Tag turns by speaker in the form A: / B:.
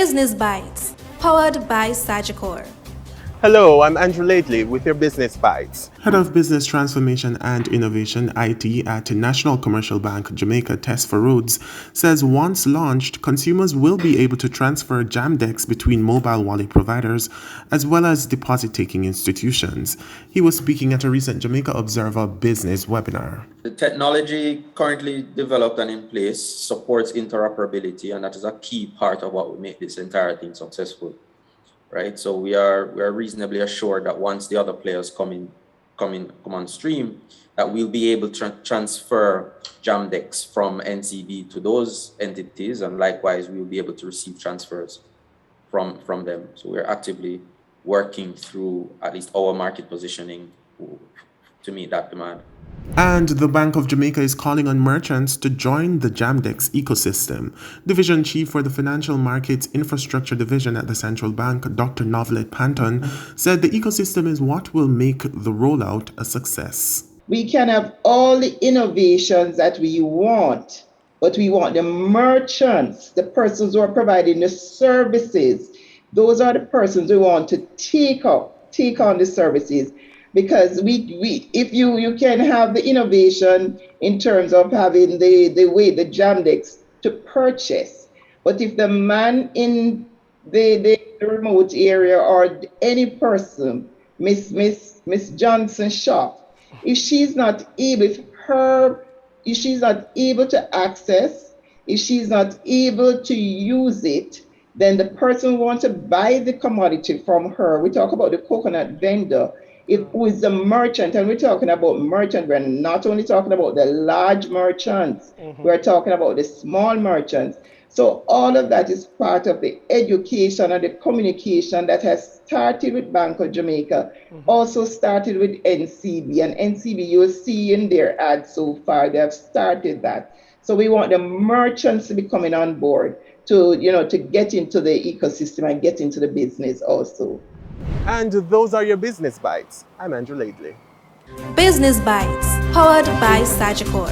A: Business Bites, powered by Sagicor.
B: Hello, I'm Andrew Lately with your Business Bites.
C: Head of Business Transformation and Innovation IT at National Commercial Bank Jamaica, Tess Rhodes, says once launched, consumers will be able to transfer Jamdex between mobile wallet providers as well as deposit-taking institutions. He was speaking at a recent Jamaica Observer business webinar.
D: The technology currently developed and in place supports interoperability, and that is a key part of what will make this entire thing successful. Right, so we are reasonably assured that once the other players come on stream, that we'll be able to transfer Jamdex from NCB to those entities, and likewise we'll be able to receive transfers from them. So we're actively working through at least our market positioning to meet that demand.
C: And the Bank of Jamaica is calling on merchants to join the Jamdex ecosystem. Division Chief for the Financial Markets Infrastructure Division at the Central Bank, Dr. Novelet Panton, said the ecosystem is what will make the rollout a success.
E: We can have all the innovations that we want, but we want the merchants, the persons who are providing the services. Those are the persons who want to take on the services. Because if you can have the innovation in terms of having the way the Jamdex to purchase, but if the man in the remote area or any person, Miss Johnson shop, if she's not able to access, if she's not able to use it, then the person who wants to buy the commodity from her, we talk about the coconut vendor, who is the merchant, and we're talking about merchant. We're not only talking about the large merchants, we're talking about the small merchants. So all of that is part of the education and the communication that has started with Bank of Jamaica, also started with NCB. And NCB, you'll see in their ads so far, they have started that. So we want the merchants to be coming on board to get into the ecosystem and get into the business also.
B: And those are your Business Bites. I'm Andrew Lately.
A: Business Bites, powered by Sagicor.